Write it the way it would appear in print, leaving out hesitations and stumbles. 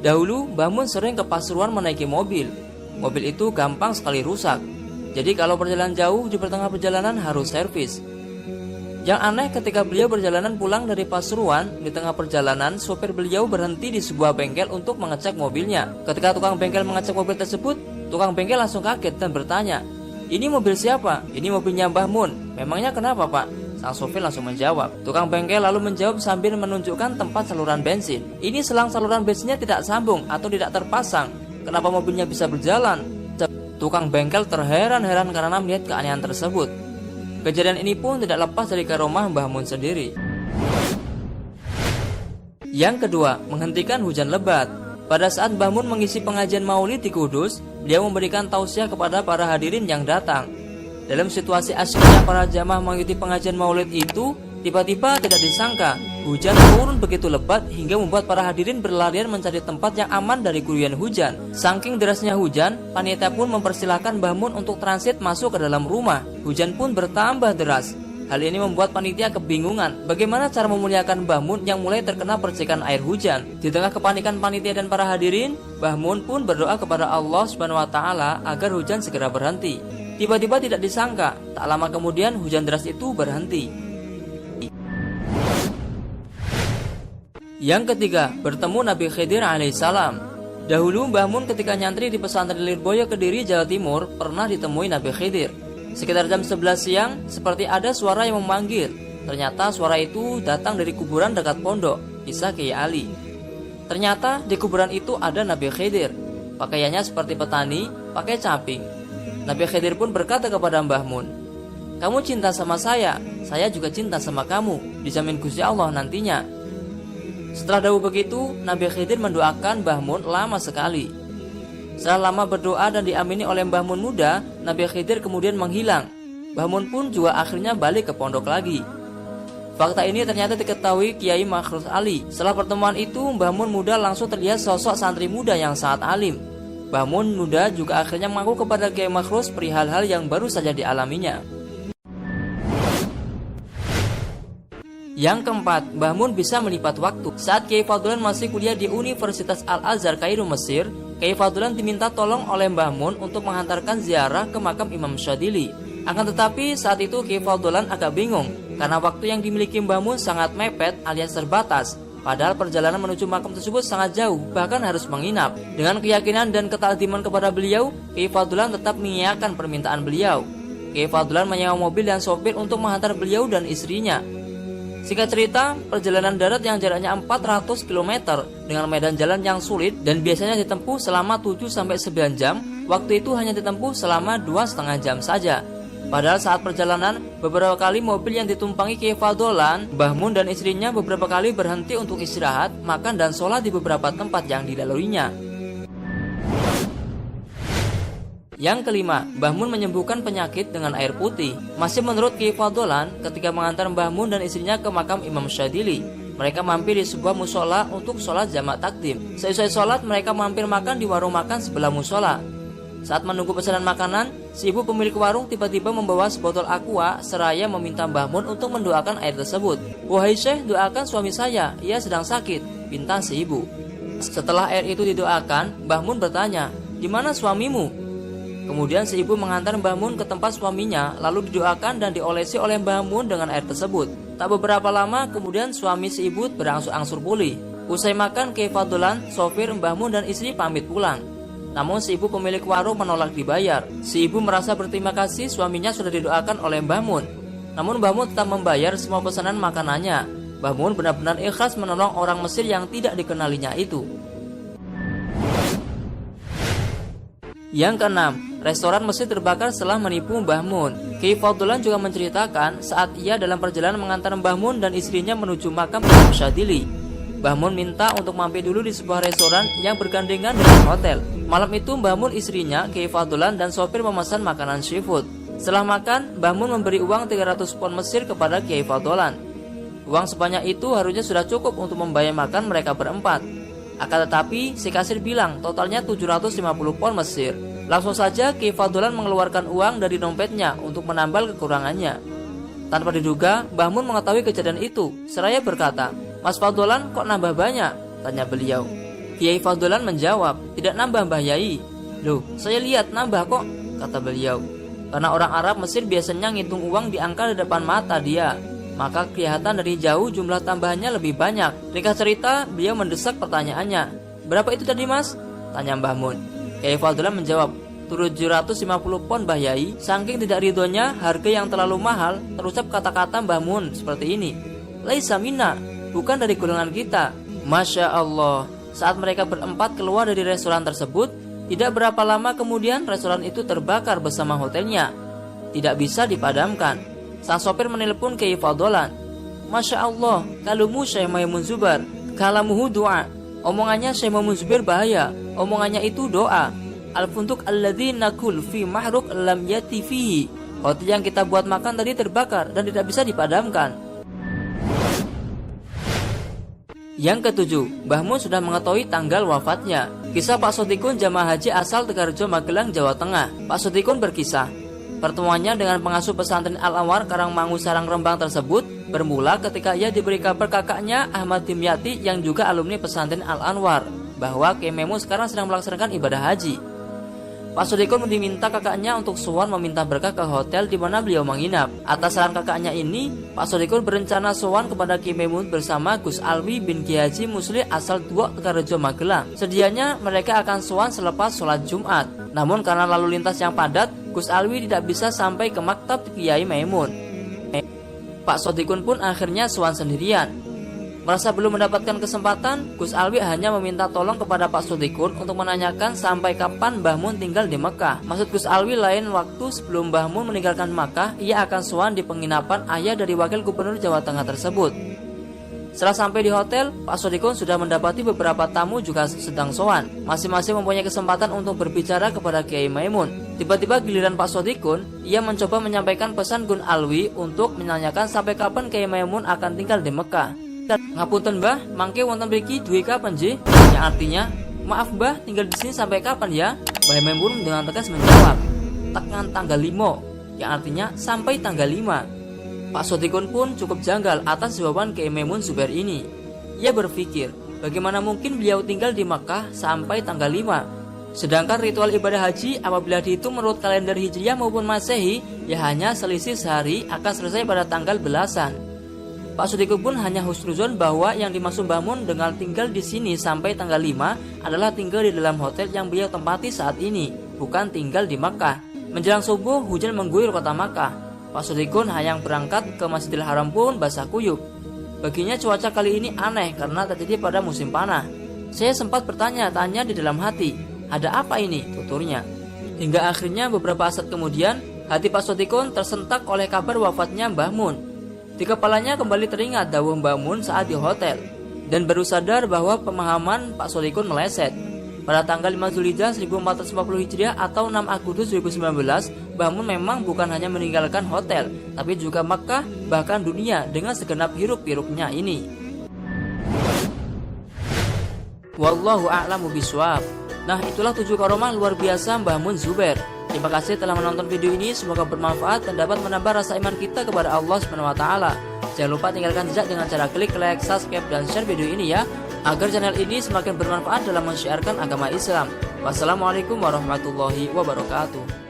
Dahulu Mbah Mun sering ke Pasuruan menaiki mobil. Mobil itu gampang sekali rusak. Jadi kalau perjalanan jauh di pertengahan perjalanan harus servis. Yang aneh ketika beliau perjalanan pulang dari Pasuruan, di tengah perjalanan sopir beliau berhenti di sebuah bengkel untuk mengecek mobilnya. Ketika tukang bengkel mengecek mobil tersebut, tukang bengkel langsung kaget dan bertanya, "Ini mobil siapa?" "Ini mobilnya Mbah Mun." "Memangnya kenapa, Pak?" Sang sopir langsung menjawab. Tukang bengkel lalu menjawab sambil menunjukkan tempat saluran bensin. "Ini selang saluran bensinnya tidak sambung atau tidak terpasang. Kenapa mobilnya bisa berjalan?" Tukang bengkel terheran-heran karena melihat keanehan tersebut. Kejadian ini pun tidak lepas dari karomah Mbah Mun sendiri. Yang kedua, menghentikan hujan lebat. Pada saat Mbah Mun mengisi pengajian Maulid di Kudus, beliau memberikan tausiah kepada para hadirin yang datang. Dalam situasi asyiknya para jamaah mengikuti pengajian Maulid itu, tiba-tiba tidak disangka hujan turun begitu lebat hingga membuat para hadirin berlarian mencari tempat yang aman dari guyuran hujan. Saking derasnya hujan, panitia pun mempersilahkan Mbah Mun untuk transit masuk ke dalam rumah. Hujan pun bertambah deras. Hal ini membuat panitia kebingungan bagaimana cara memuliakan Mbah Mun yang mulai terkena percikan air hujan. Di tengah kepanikan panitia dan para hadirin, Mbah Mun pun berdoa kepada Allah Subhanahu wa taala agar hujan segera berhenti. Tiba-tiba tidak disangka, tak lama kemudian hujan deras itu berhenti. Yang ketiga, bertemu Nabi Khidir alaihissalam. Dahulu Mbah Mun ketika nyantri di pesantren Lirboyo Kediri, Jawa Timur, pernah ditemui Nabi Khidir. Sekitar jam 11 siang, seperti ada suara yang memanggil. Ternyata suara itu datang dari kuburan dekat pondok, kisah Kiai Ali. Ternyata di kuburan itu ada Nabi Khidir. Pakaiannya seperti petani, pakai caping. Nabi Khidir pun berkata kepada Mbah Mun, "Kamu cinta sama saya juga cinta sama kamu, dijamin Gusti Allah nantinya." Setelah dahulu begitu, Nabi Khidir mendoakan Mbah Mun lama sekali. Setelah lama berdoa dan diamini oleh Mbah Mun muda, Nabi Khidir kemudian menghilang. Mbah Mun pun juga akhirnya balik ke pondok lagi. Fakta ini ternyata diketahui Kiai Makhrus Ali. Setelah pertemuan itu, Mbah Mun muda langsung terlihat sosok santri muda yang sangat alim. Mbah Mun muda juga akhirnya mengaku kepada Kiai Makhrus perihal hal yang baru saja dialaminya. Yang keempat, Mbah Mun bisa melipat waktu. Saat Kiai Fadlan masih kuliah di Universitas Al-Azhar Kairo, Mesir, Kiai Fadlan diminta tolong oleh Mbah Mun untuk menghantarkan ziarah ke makam Imam Syadili. Akan tetapi saat itu Kiai Fadlan agak bingung karena waktu yang dimiliki Mbah Mun sangat mepet alias terbatas. Padahal perjalanan menuju makam tersebut sangat jauh, bahkan harus menginap. Dengan keyakinan dan ketaatiman kepada beliau, Kiai Fadlan tetap mengiyakan permintaan beliau. Kiai Fadlan menyewa mobil dan sopir untuk menghantar beliau dan istrinya. Singkat cerita, perjalanan darat yang jaraknya 400 km dengan medan jalan yang sulit dan biasanya ditempuh selama 7-9 jam, waktu itu hanya ditempuh selama 2,5 jam saja. Padahal saat perjalanan, beberapa kali mobil yang ditumpangi Kiai Fadlan, Mbah Mun dan istrinya beberapa kali berhenti untuk istirahat, makan dan sholat di beberapa tempat yang dilaluinya. Yang kelima, Mbah Mun menyembuhkan penyakit dengan air putih. Masih menurut Kiai Fadlan, ketika mengantar Mbah Mun dan istrinya ke makam Imam Syadili, mereka mampir di sebuah musola untuk sholat jamak takdim. Seusai sholat, mereka mampir makan di warung makan sebelah musola. Saat menunggu pesanan makanan, si ibu pemilik warung tiba-tiba membawa sebotol aqua seraya meminta Mbah Mun untuk mendoakan air tersebut. "Wahai Syekh, doakan suami saya, ia sedang sakit," pinta si ibu. Setelah air itu didoakan, Mbah Mun bertanya, "Di mana suamimu?" Kemudian si ibu mengantar Mbah Mun ke tempat suaminya, lalu didoakan dan diolesi oleh Mbah Mun dengan air tersebut. Tak beberapa lama kemudian suami si ibu berangsur-angsur pulih. Usai makan, Kiai Fadlan, sopir, Mbah Mun dan istri pamit pulang. Namun si ibu pemilik warung menolak dibayar. Si ibu merasa berterima kasih suaminya sudah didoakan oleh Mbah Mun. Namun Mbah Mun tetap membayar semua pesanan makanannya. Mbah Mun benar-benar ikhlas menolong orang Mesir yang tidak dikenalinya itu. Yang keenam, restoran Mesir terbakar setelah menipu Mbah Mun. Kiai Fadlan juga menceritakan saat ia dalam perjalanan mengantar Mbah Mun dan istrinya menuju makam Imam Syadili. Mbah Mun minta untuk mampir dulu di sebuah restoran yang bergandengan dengan hotel. Malam itu Mbah Mun, istrinya, Kiai Fadlan dan sopir memesan makanan seafood. Setelah makan, Mbah Mun memberi uang 300 pon Mesir kepada Kiai Fadlan. Uang sebanyak itu harusnya sudah cukup untuk membayar makan mereka berempat. Akan tetapi si kasir bilang totalnya 750 pon Mesir. Langsung saja Kiai Fadlan mengeluarkan uang dari dompetnya untuk menambal kekurangannya. Tanpa diduga, Mbah Mun mengetahui kejadian itu. Seraya berkata, "Mas Fadlan kok nambah banyak? tanya beliau. Kiai Fadlan menjawab, tidak nambah Mbah Yai. Loh, saya lihat nambah kok, kata beliau. Karena orang Arab Mesir biasanya ngitung uang di angka di depan mata dia, maka kelihatan dari jauh jumlah tambahannya lebih banyak. Ringkas cerita, beliau mendesak pertanyaannya. Berapa itu tadi mas? Tanya Mbah Mun. Kiai Fadlan menjawab, 750 pon Mbah Yai. Saking tidak ridhonya harga yang terlalu mahal, terucap kata-kata Mbah Mun seperti ini. Laisa minna, bukan dari golongan kita. Masya Allah. Saat mereka berempat keluar dari restoran tersebut, tidak berapa lama kemudian restoran itu terbakar bersama hotelnya. Tidak bisa dipadamkan. Sang sopir menelpon Kiai Fadlan. Masya Allah, kalumu Syekh Maimun Zubair, kalamuhu doa. Omongannya Syekh Maimun Zubair bahaya, omongannya itu doa. Al-funtuk alladzi nakul fi mahruk lam yati fihi. Hotel yang kita buat makan tadi terbakar dan tidak bisa dipadamkan. Yang ketujuh, Mbah Mun sudah mengetahui tanggal wafatnya. Kisah Pak Sotikun jamaah haji asal Tegarjo Magelang, Jawa Tengah. Pak Sotikun berkisah, pertemuannya dengan pengasuh pesantren Al-Anwar Karangmangu Sarang Rembang tersebut bermula ketika ia diberi kabar kakaknya Ahmad Dimyati yang juga alumni pesantren Al-Anwar bahwa Kiai Maimun sekarang sedang melaksanakan ibadah haji. Pak Sotikun diminta kakaknya untuk sowan meminta berkah ke hotel di mana beliau menginap. Atas saran kakaknya ini, Pak Sotikun berencana sowan kepada Kiai Maimun bersama Gus Alwi bin Kiai Haji Musli asal Duok Tegarjo Magelang. Sedianya mereka akan sowan selepas sholat Jumat. Namun karena lalu lintas yang padat, Gus Alwi tidak bisa sampai ke maktab Kiai Maimun. Pak Sotikun pun akhirnya sowan sendirian. Merasa belum mendapatkan kesempatan, Gus Alwi hanya meminta tolong kepada Pak Sotikun untuk menanyakan sampai kapan Mbah Mun tinggal di Mekah. Maksud Gus Alwi lain waktu sebelum Mbah Mun meninggalkan Mekah, ia akan sowan di penginapan ayah dari wakil gubernur Jawa Tengah tersebut. Setelah sampai di hotel, Pak Sotikun sudah mendapati beberapa tamu juga sedang sowan. Masing-masing mempunyai kesempatan untuk berbicara kepada Kiai Maimun. Tiba-tiba giliran Pak Sotikun, ia mencoba menyampaikan pesan Gun Alwi untuk menanyakan sampai kapan Kiai Maimun akan tinggal di Mekah. Ngapunten Mbah, mangke wonten mriki duwe kapan nggih? Yang artinya, maaf Mbah, tinggal di sini sampai kapan ya? Mbah Maimun dengan tegas menjawab, tekan tanggal 5, yang artinya sampai tanggal 5. Pak Sotikun pun cukup janggal atas jawaban Kiai Maimun Zubair ini. Ia berpikir, bagaimana mungkin beliau tinggal di Makkah sampai tanggal 5? Sedangkan ritual ibadah haji apabila dihitung menurut kalender Hijriah maupun Masehi, ya hanya selisih sehari akan selesai pada tanggal belasan. Pak Sotikun pun hanya husnuzon bahwa yang dimaksud Mbah Mun dengan tinggal di sini sampai tanggal 5 adalah tinggal di dalam hotel yang beliau tempati saat ini, bukan tinggal di Makkah. Menjelang subuh, hujan mengguyur kota Makkah. Pak Sotikun hayang berangkat ke Masjidil Haram pun basah kuyup. Baginya cuaca kali ini aneh karena terjadi pada musim panah. Saya sempat bertanya-tanya di dalam hati, ada apa ini? Tuturnya. Hingga akhirnya beberapa saat kemudian, hati Pak Sotikun tersentak oleh kabar wafatnya Mbah Mun. Di kepalanya kembali teringat dawuh Mbah Mun saat di hotel, dan baru sadar bahwa pemahaman Pak Sotikun meleset. Pada tanggal 5 Zulhijjah 1440 Hijriah atau 6 Agustus 2019, Mbah Mun memang bukan hanya meninggalkan hotel, tapi juga Makkah, bahkan dunia dengan segenap hiruk-pikuknya ini. Wallahu a'lamu bishawab. Nah, itulah 7 karomah luar biasa Mbah Mun Zubair. Terima kasih telah menonton video ini, semoga bermanfaat dan dapat menambah rasa iman kita kepada Allah SWT. Jangan lupa tinggalkan jejak dengan cara klik like, subscribe, dan share video ini ya, agar channel ini semakin bermanfaat dalam mensiarkan agama Islam. Wassalamualaikum warahmatullahi wabarakatuh.